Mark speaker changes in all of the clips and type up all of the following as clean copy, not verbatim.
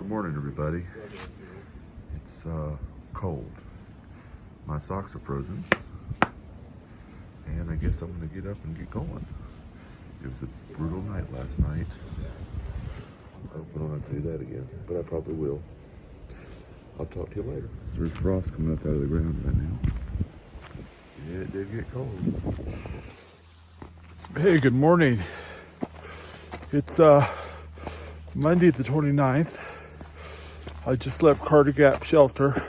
Speaker 1: Good morning, everybody. It's cold. My socks are frozen, and I guess I'm gonna get up and get going. It was a brutal night last night. I hope I don't have to do that again, but I probably will. I'll talk to you later. There's frost coming up out of the ground right now. Yeah, it did get cold.
Speaker 2: Hey, good morning. It's Monday the 29th. I just left Carter Gap Shelter.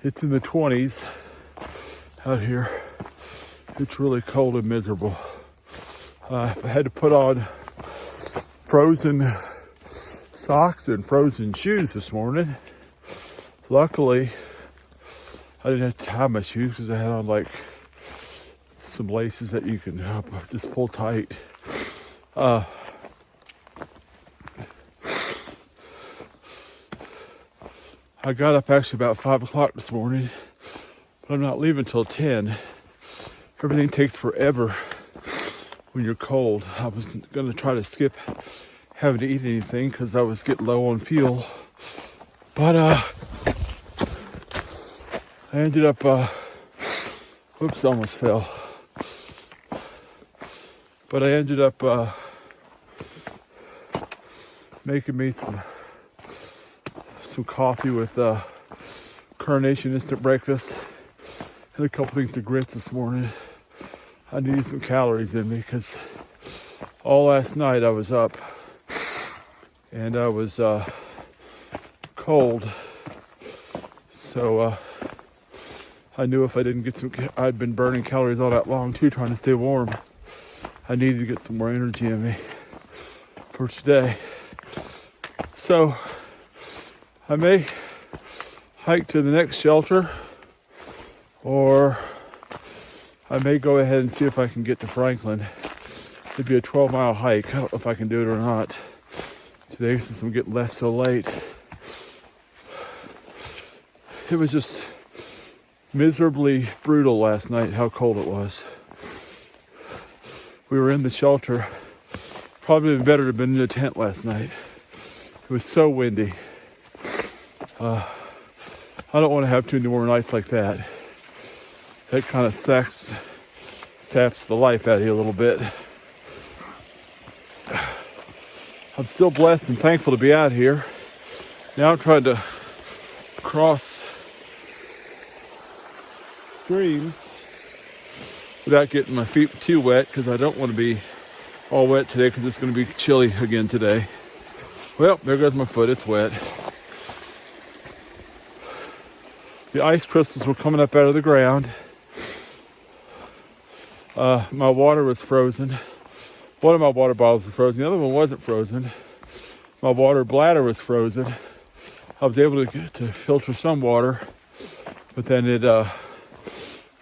Speaker 2: It's in the 20s out here. It's really cold and miserable. I had to put on frozen socks and frozen shoes this morning. Luckily, I didn't have to tie my shoes because I had on like some laces that you can just pull tight. I got up actually about 5 o'clock this morning, but I'm not leaving till 10. Everything takes forever when you're cold. I was going to try to skip having to eat anything because I was getting low on fuel. But I ended up, whoops, almost fell. But I ended up making me some coffee with Carnation Instant Breakfast and a couple things of grits this morning. I needed some calories in me because all last night I was up and I was cold. So I knew if I didn't get some, I'd been burning calories all that long too, trying to stay warm. I needed to get some more energy in me for today. So I may hike to the next shelter, or I may go ahead and see if I can get to Franklin. It'd be a 12-mile hike. I don't know if I can do it or not today since I'm getting left so late. It was just miserably brutal last night how cold it was. We were in the shelter. Probably been better to have been in a tent last night. It was so windy. I don't want to have 2 more nights like that. That kind of saps the life out of you a little bit. I'm still blessed and thankful to be out here. Now I'm trying to cross streams without getting my feet too wet because I don't want to be all wet today because it's going to be chilly again today. Well, there goes my foot. It's wet. The ice crystals were coming up out of the ground. My water was frozen. One of my water bottles was frozen. The other one wasn't frozen. My water bladder was frozen. I was able to filter some water, but then it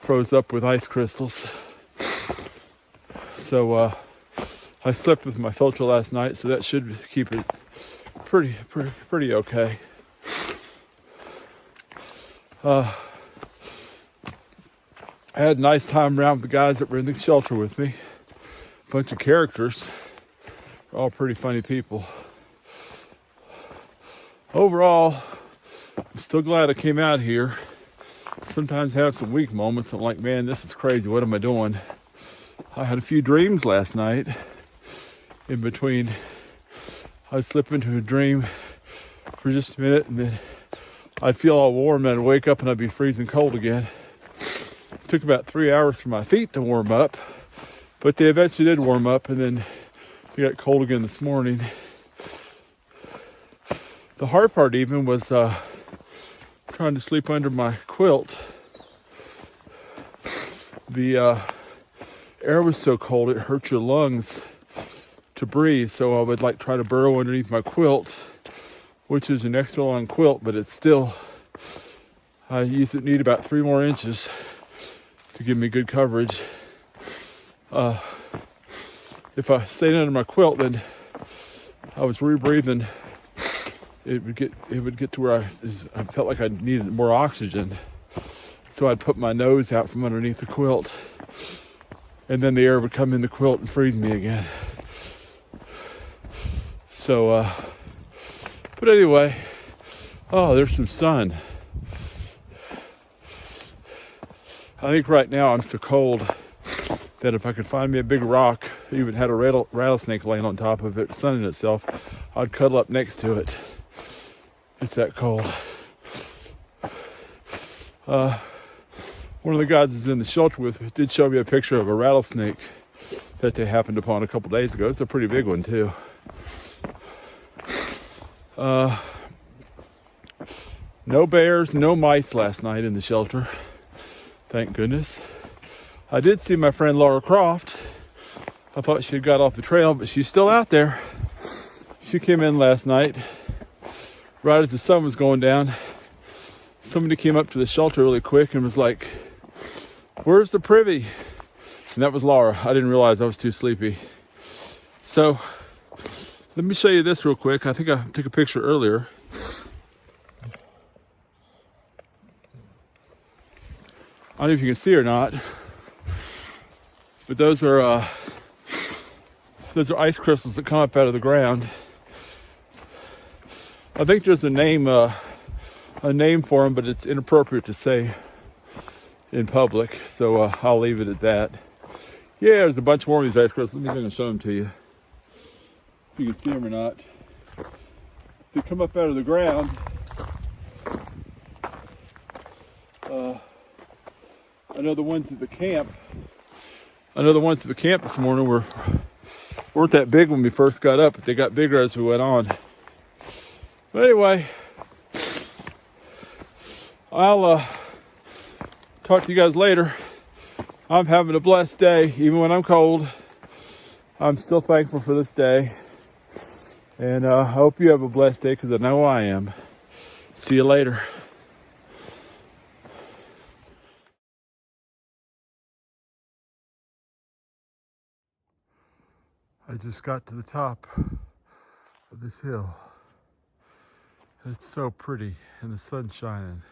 Speaker 2: froze up with ice crystals. So I slept with my filter last night, so that should keep it pretty okay. I had a nice time around with the guys that were in the shelter with me. A bunch of characters. They're all pretty funny people. Overall, I'm still glad I came out here. Sometimes I have some weak moments. I'm like, man, this is crazy. What am I doing? I had a few dreams last night. In between, I'd slip into a dream for just a minute and then I'd feel all warm and I'd wake up and I'd be freezing cold again. It took about 3 hours for my feet to warm up, but they eventually did warm up and then it got cold again this morning. The hard part even was trying to sleep under my quilt. The air was so cold it hurt your lungs to breathe, so I would try to burrow underneath my quilt, which is an extra long quilt, but it's still, I need about 3 more inches to give me good coverage. If I stayed under my quilt, then I was rebreathing. It would get to where I felt like I needed more oxygen. So I'd put my nose out from underneath the quilt, and then the air would come in the quilt and freeze me again. So But anyway, oh, there's some sun. I think right now I'm so cold that if I could find me a big rock, even had a rattlesnake laying on top of it, sunning itself, I'd cuddle up next to it. It's that cold. One of the guys is in the shelter with did show me a picture of a rattlesnake that they happened upon a couple days ago. It's a pretty big one too. No bears, no mice last night in the shelter. Thank goodness. I did see my friend Laura Croft. I thought she had got off the trail, but she's still out there. She came in last night, right as the sun was going down. Somebody came up to the shelter really quick and was like, "Where's the privy?" And that was Laura. I didn't realize I was too sleepy. So, let me show you this real quick. I think I took a picture earlier. I don't know if you can see or not, but those are ice crystals that come up out of the ground. I think there's a name for them, but it's inappropriate to say in public, so I'll leave it at that. Yeah, there's a bunch more of these ice crystals. Let me see if I can show them to you. If you can see them or not. They come up out of the ground. I know the ones at the camp this morning weren't that big when we first got up, but they got bigger as we went on. But anyway, I'll talk to you guys later. I'm having a blessed day, even when I'm cold. I'm still thankful for this day. And I hope you have a blessed day, because I know I am. See you later. I just got to the top of this hill. It's so pretty, and the sun's shining.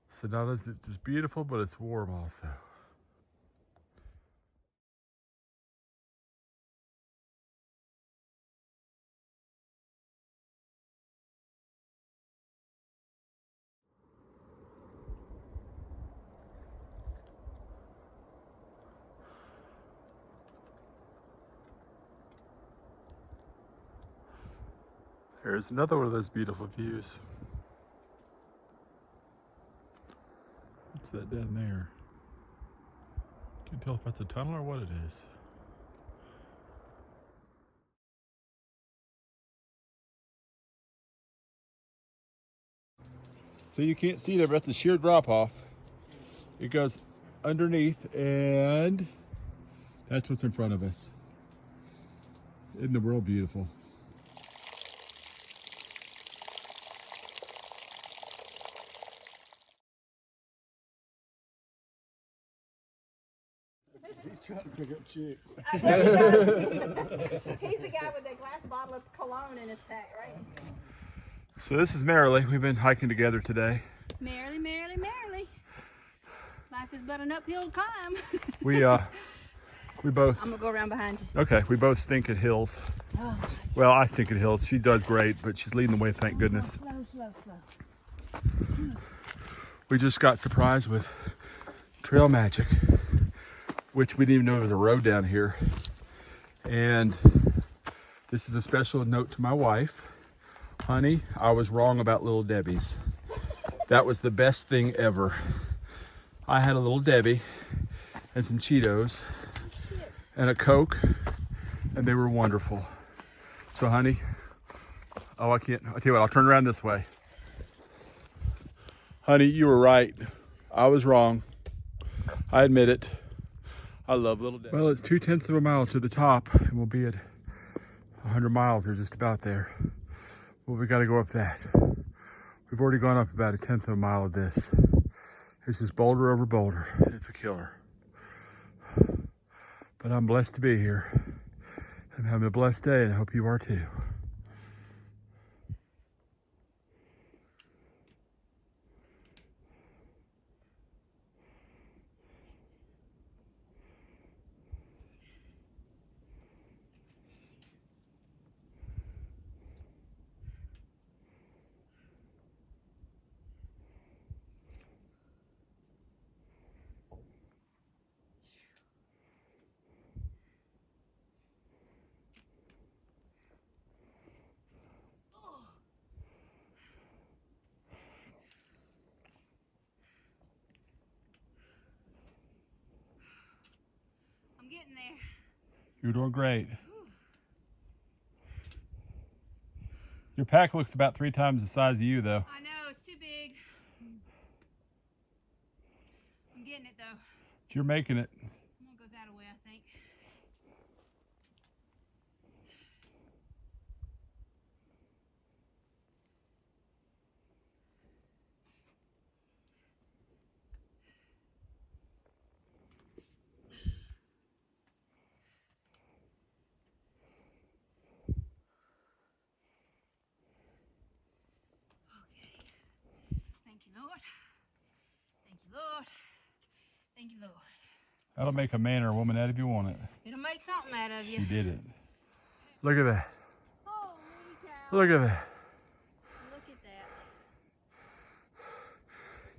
Speaker 2: So not only is it just beautiful, but it's warm also. There's another one of those beautiful views. What's that down there? Can't tell if that's a tunnel or what it is. So you can't see there, but that's a sheer drop off. It goes underneath, and that's what's in front of us. Isn't the world beautiful? He's trying to pick up chicks.
Speaker 3: He's the guy with the glass bottle of cologne in his pack, right?
Speaker 2: So this is Merrily. We've been hiking together today.
Speaker 3: Merrily, merrily, merrily. Life is but an uphill climb.
Speaker 2: We both.
Speaker 3: I'm gonna go around behind you.
Speaker 2: Okay, we both stink at hills.
Speaker 3: Oh,
Speaker 2: Well, I stink at hills. She does great, but she's leading the way, thank goodness.
Speaker 3: slow.
Speaker 2: We just got surprised with trail magic, which we didn't even know there was a road down here. And this is a special note to my wife. Honey, I was wrong about Little Debbie's. That was the best thing ever. I had a Little Debbie and some Cheetos and a Coke, and they were wonderful. So honey, I'll tell you what, I'll turn around this way. Honey, you were right. I was wrong. I admit it. I love Little Debbie. Well, it's 0.2 of a mile to the top, and we'll be at 100 miles or just about there. Well, we got to go up that. We've already gone up about 1/10 of a mile of this. It's just boulder over boulder. It's a killer. But I'm blessed to be here. I'm having a blessed day, and I hope you are too.
Speaker 3: getting there.
Speaker 2: You're doing great. Your pack looks about 3 times the size of you, though.
Speaker 3: I know, it's too big. I'm getting it, though.
Speaker 2: You're making it.
Speaker 3: I'm gonna go that way, I think. Thank you, Lord. Thank you, Lord. Thank you, Lord.
Speaker 2: That'll make a man or a woman out of you, won't it?
Speaker 3: It'll make something out of you.
Speaker 2: She did it. Look at that.
Speaker 3: Holy cow.
Speaker 2: Look at that.
Speaker 3: Look at that.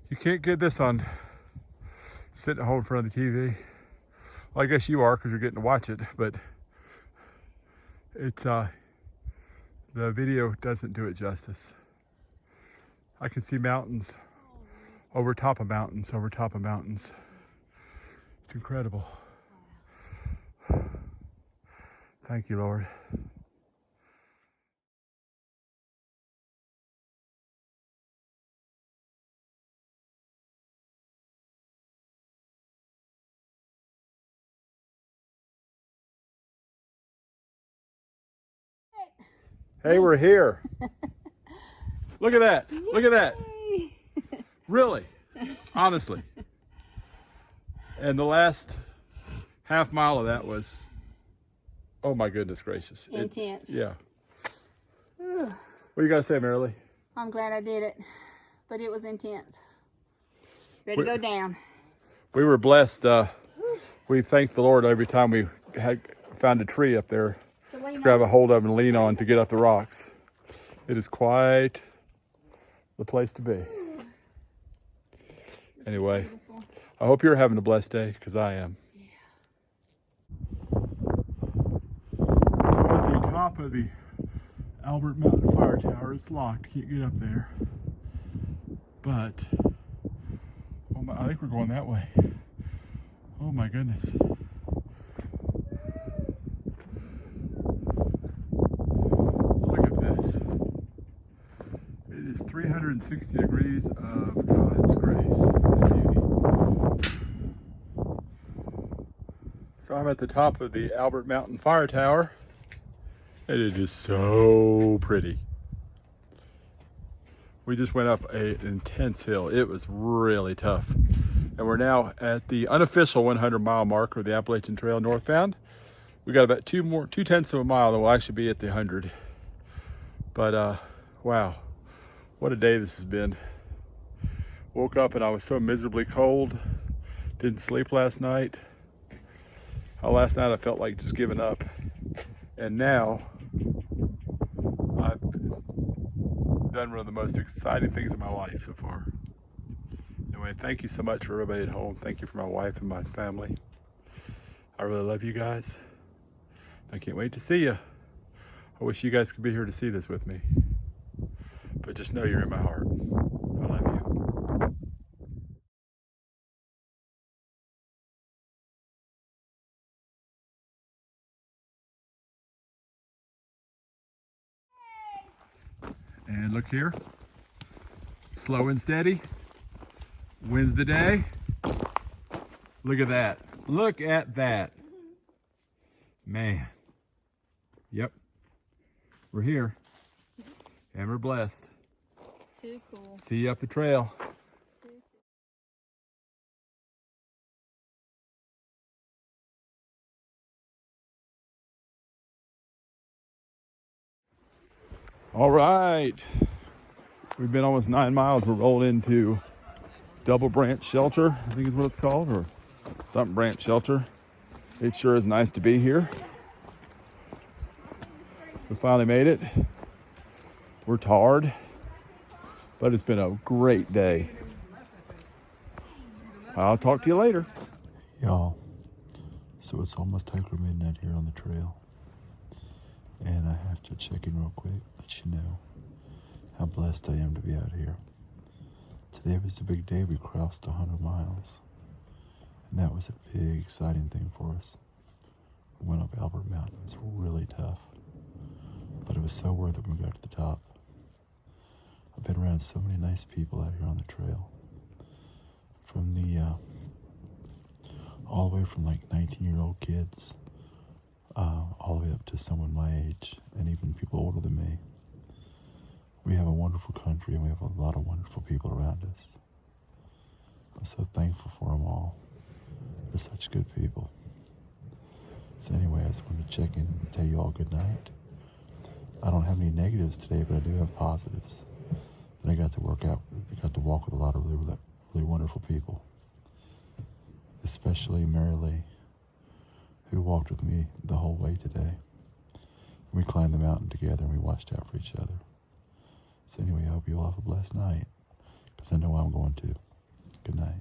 Speaker 2: You can't get this on sitting at home in front of the TV. Well, I guess you are because you're getting to watch it, but it's the video doesn't do it justice. I can see mountains over top of mountains over top of mountains. It's incredible. Thank you, Lord. Hey, we're here. Look at that. Look at that. Really? Honestly. And the last half mile of that was, oh my goodness gracious.
Speaker 3: Intense.
Speaker 2: Yeah. What do you got to say, Marilee?
Speaker 3: I'm glad I did it, but it was intense. Ready to go down.
Speaker 2: We were blessed. We thanked the Lord every time we had found a tree up there to grab a hold of and lean on to get up the rocks. It is quite the place to be. Anyway, I hope you're having a blessed day, because I am. So at the top of the Albert Mountain Fire Tower, it's locked. Can't get up there. But, oh my, I think we're going that way. Oh my goodness. Look at this. It is 360 degrees of God's grace and beauty. So I'm at the top of the Albert Mountain Fire Tower. And it is so pretty. We just went up an intense hill. It was really tough. And we're now at the unofficial 100-mile mark of the Appalachian Trail northbound. We got about 2/10 of a mile, and we'll actually be at the 100. But wow, what a day this has been. Woke up and I was so miserably cold. Didn't sleep last night. Last night I felt like just giving up. And now I've done one of the most exciting things in my life so far. Anyway, thank you so much for everybody at home. Thank you for my wife and my family. I really love you guys. I can't wait to see you. I wish you guys could be here to see this with me. But just know you're in my heart. I love you. And look here. Slow and steady. Wins the day. Look at that. Look at that. Man. Yep. We're here. And we're blessed.
Speaker 3: Too cool.
Speaker 2: See you up the trail. All right. We've been almost 9 miles. We're rolled into Double Branch Shelter, I think is what it's called, or something branch shelter. It sure is nice to be here. We finally made it. We're tired, but it's been a great day. I'll talk to you later.
Speaker 1: Y'all, so it's almost after midnight here on the trail. And I have to check in real quick, let you know how blessed I am to be out here. Today was the big day. We crossed 100 miles. And that was a big, exciting thing for us. went up Albert Mountain. It was really tough, but it was so worth it when we got to the top. I've been around so many nice people out here on the trail. From the, all the way from like 19-year-old kids, all the way up to someone my age, and even people older than me. We have a wonderful country, and we have a lot of wonderful people around us. I'm so thankful for them all. They're such good people. So anyway, I just wanted to check in and tell you all good night. I don't have any negatives today, but I do have positives. That I got to work out. I got to walk with a lot of really wonderful people. Especially Mary Lee, who walked with me the whole way today. We climbed the mountain together and we watched out for each other. So anyway, I hope you all have a blessed night, because I know I'm going to. Good night.